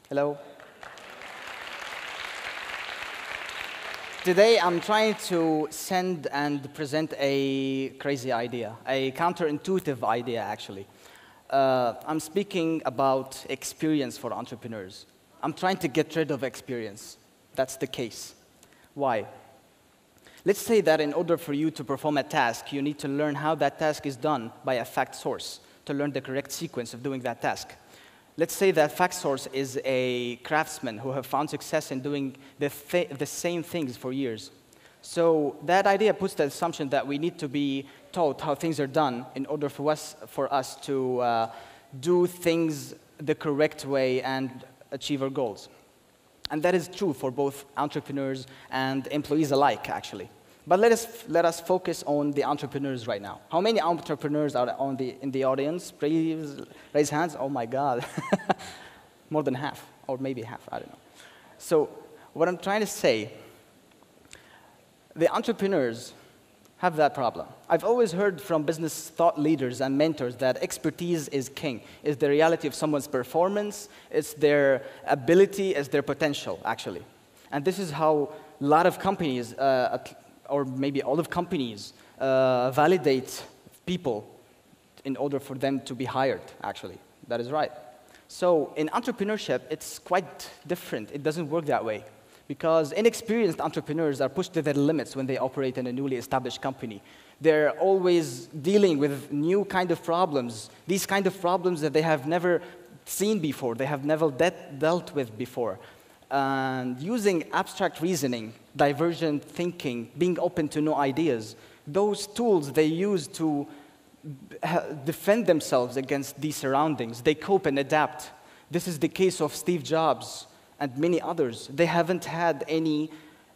Hello. Today, I'm trying to send and present a crazy idea, a counterintuitive idea, actually. I'm speaking about experience for entrepreneurs. I'm trying to get rid of experience. That's the case. Why? Let's say that in order for you to perform a task, you need to learn how that task is done by a fact source to learn the correct sequence of doing that task. Let's say that fact source is a craftsman who have found success in doing the same things for years. So that idea puts the assumption that we need to be taught how things are done in order for us to do things the correct way and achieve our goals. And that is true for both entrepreneurs and employees alike, actually. But let us focus on the entrepreneurs right now. How many entrepreneurs are in the audience? Please raise hands. Oh my God. More than half, or maybe half, I don't know. So what I'm trying to say, the entrepreneurs have that problem. I've always heard from business thought leaders and mentors that expertise is king. It's the reality of someone's performance, it's their ability, it's their potential, actually. And this is how a lot of companies, or maybe all of companies, validate people in order for them to be hired, actually. That is right. So in entrepreneurship, it's quite different. It doesn't work that way. Because inexperienced entrepreneurs are pushed to their limits when they operate in a newly established company. They're always dealing with new kind of problems, these kind of problems that they have never seen before, they have never dealt with before. And using abstract reasoning, divergent thinking, being open to new ideas, those tools they use to defend themselves against these surroundings. They cope and adapt. This is the case of Steve Jobs and many others. They haven't had any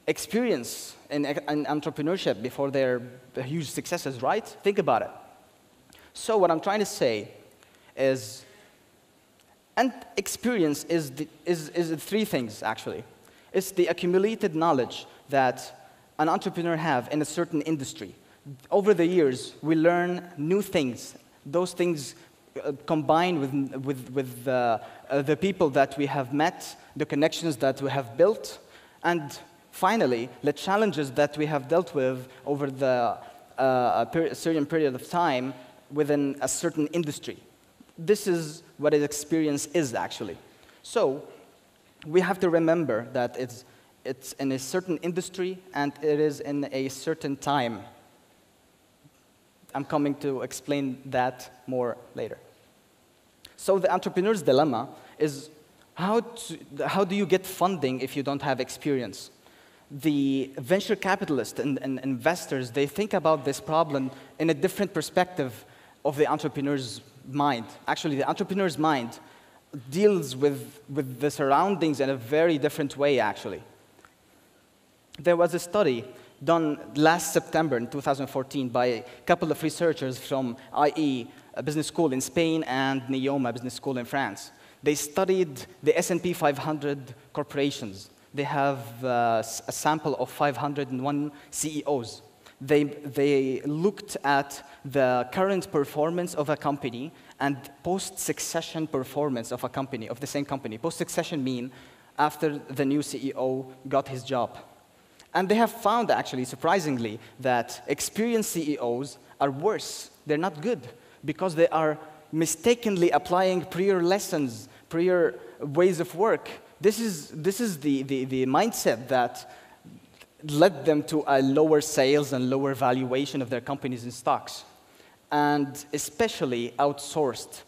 experience in entrepreneurship before their huge successes, right? Think about it. So what I'm trying to say is, and experience is three things, actually. It's the accumulated knowledge that an entrepreneur have in a certain industry. Over the years, we learn new things. Those things combined with the people that we have met, the connections that we have built, and finally, the challenges that we have dealt with over a certain period of time within a certain industry. This is what experience is, actually. So we have to remember that it's in a certain industry and it is in a certain time. I'm coming to explain that more later. So the entrepreneur's dilemma is how do you get funding if you don't have experience? The venture capitalists and investors, they think about this problem in a different perspective of the entrepreneur's mind. Actually, the entrepreneur's mind deals with the surroundings in a very different way, actually. There was a study done last September in 2014 by a couple of researchers from IE, a business school in Spain, and Neoma Business School in France. They studied the S&P 500 corporations. They have a sample of 501 CEOs. They looked at the current performance of a company and post-succession performance of a company, of the same company. Post-succession mean after the new CEO got his job. And they have found, actually, surprisingly, that experienced CEOs are worse. They're not good because they are mistakenly applying prior lessons, prior ways of work. This is the mindset that led them to a lower sales and lower valuation of their companies and stocks. And especially outsourced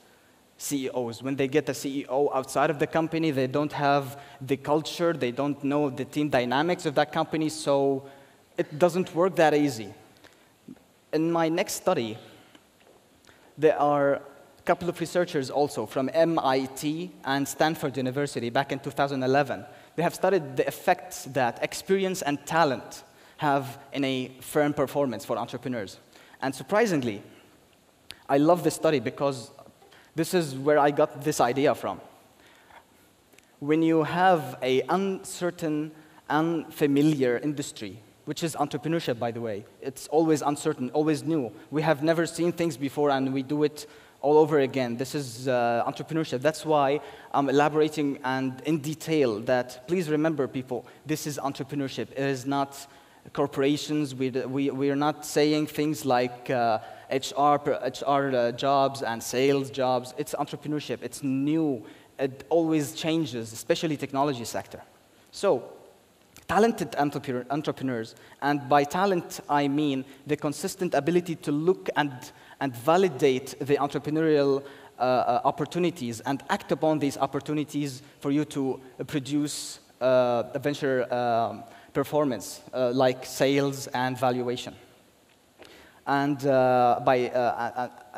CEOs. When they get a CEO outside of the company, they don't have the culture, they don't know the team dynamics of that company, so it doesn't work that easy. In my next study, there are a couple of researchers also from MIT and Stanford University back in 2011. They have studied the effects that experience and talent have in a firm performance for entrepreneurs. And surprisingly, I love this study because this is where I got this idea from. When you have an uncertain, unfamiliar industry, which is entrepreneurship, by the way, it's always uncertain, always new. We have never seen things before, and we do it all over again. This is entrepreneurship. That's why I'm elaborating and in detail that, please remember, people, this is entrepreneurship. It is not corporations. We are not saying things like HR jobs and sales jobs. It's entrepreneurship. It's new. It always changes, especially technology sector. So, talented entrepreneurs, and by talent I mean the consistent ability to look and validate the entrepreneurial opportunities and act upon these opportunities for you to produce a venture performance like sales and valuation. And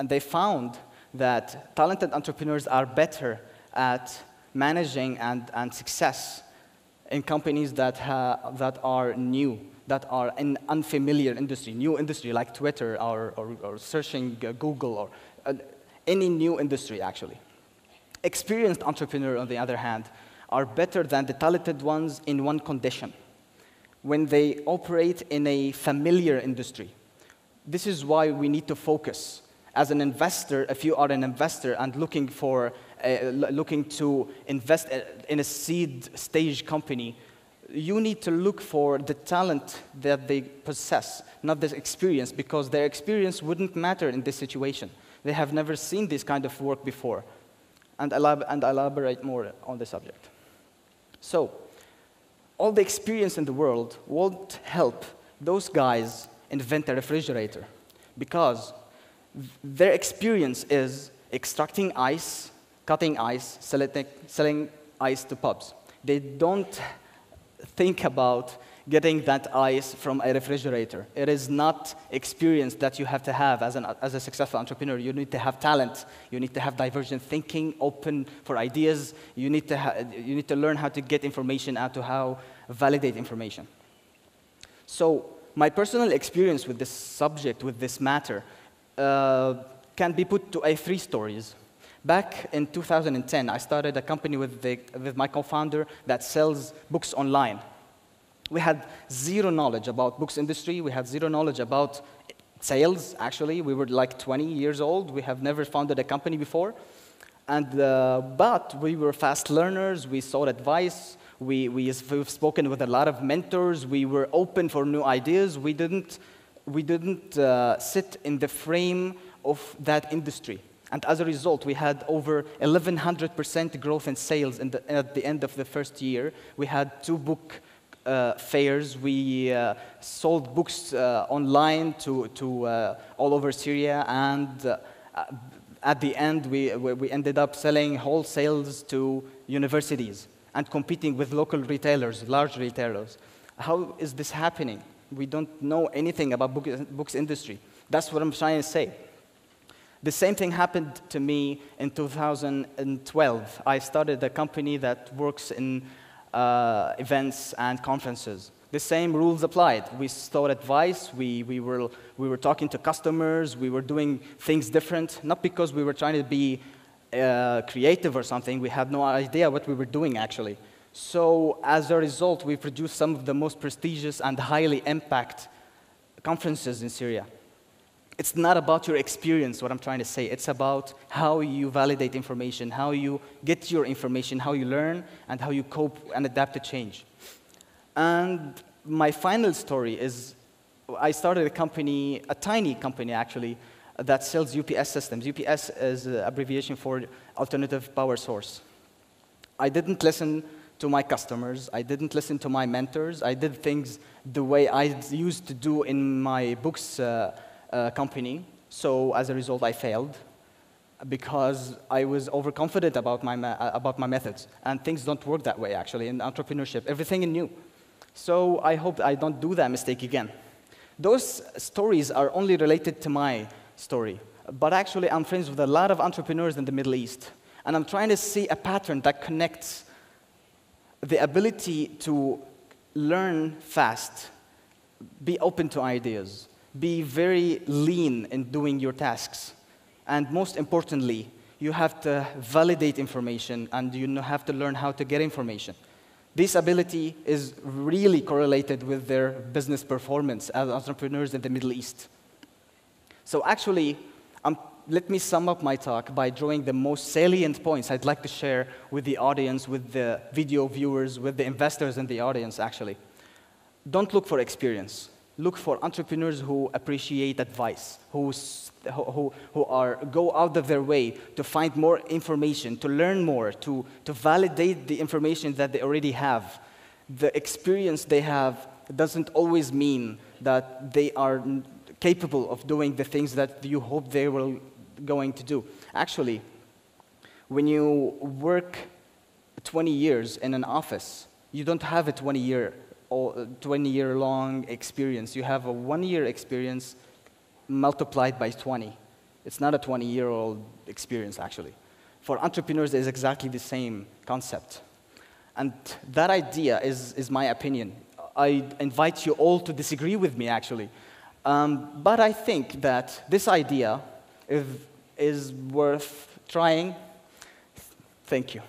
they found that talented entrepreneurs are better at managing and success in companies that are new, that are in unfamiliar industry, new industry like Twitter or searching Google or any new industry, actually. Experienced entrepreneurs, on the other hand, are better than the talented ones in one condition: when they operate in a familiar industry. This is why we need to focus. As an investor, if you are an investor and looking to invest in a seed stage company, you need to look for the talent that they possess, not the experience, because their experience wouldn't matter in this situation. They have never seen this kind of work before. And elaborate more on the subject. So, all the experience in the world won't help those guys invent a refrigerator, because their experience is extracting ice, cutting ice, selling ice to pubs. They don't think about getting that ice from a refrigerator. It is not experience that you have to have as a successful entrepreneur. You need to have talent. You need to have divergent thinking, open for ideas. You need to learn how to get information out, to how validate information. So my personal experience with this subject, with this matter, can be put to 3 stories. Back in 2010, I started a company with my co-founder that sells books online. We had zero knowledge about books industry. We had zero knowledge about sales, actually. We were like 20 years old. We have never founded a company before. But we were fast learners. We sought advice. We've spoken with a lot of mentors. We were open for new ideas. We didn't sit in the frame of that industry. And as a result, we had over 1,100% growth in sales at the end of the first year. We had 2 book fairs. We sold books online to all over Syria. And at the end, we ended up selling wholesales to universities and competing with local retailers, large retailers. How is this happening? We don't know anything about books industry. That's what I'm trying to say. The same thing happened to me in 2012. I started a company that works in events and conferences. The same rules applied. We sought advice. We were talking to customers. We were doing things different, not because we were trying to be creative or something. We had no idea what we were doing, actually. So as a result, we produced some of the most prestigious and highly impact conferences in Syria. It's not about your experience, what I'm trying to say. It's about how you validate information, how you get your information, how you learn, and how you cope and adapt to change. And my final story is I started a company, a tiny company actually, that sells UPS systems. UPS is an abbreviation for alternative power source. I didn't listen to my customers. I didn't listen to my mentors. I did things the way I used to do in my books company. So as a result, I failed because I was overconfident about my methods. And things don't work that way, actually, in entrepreneurship. Everything is new. So I hope I don't do that mistake again. Those stories are only related to my story. But actually, I'm friends with a lot of entrepreneurs in the Middle East. And I'm trying to see a pattern that connects the ability to learn fast, be open to ideas, be very lean in doing your tasks. And most importantly, you have to validate information and you have to learn how to get information. This ability is really correlated with their business performance as entrepreneurs in the Middle East. So actually, let me sum up my talk by drawing the most salient points I'd like to share with the audience, with the video viewers, with the investors in the audience, actually. Don't look for experience. Look for entrepreneurs who appreciate advice, who go out of their way to find more information, to learn more, to validate the information that they already have. The experience they have doesn't always mean that they are capable of doing the things that you hope they were going to do. Actually, when you work 20 years in an office, you don't have a 20-year-long experience. You have a 1-year experience multiplied by 20. It's not a 20-year-old experience, actually. For entrepreneurs, it's exactly the same concept. And that idea is my opinion. I invite you all to disagree with me, actually. But I think that this idea is worth trying. Thank you.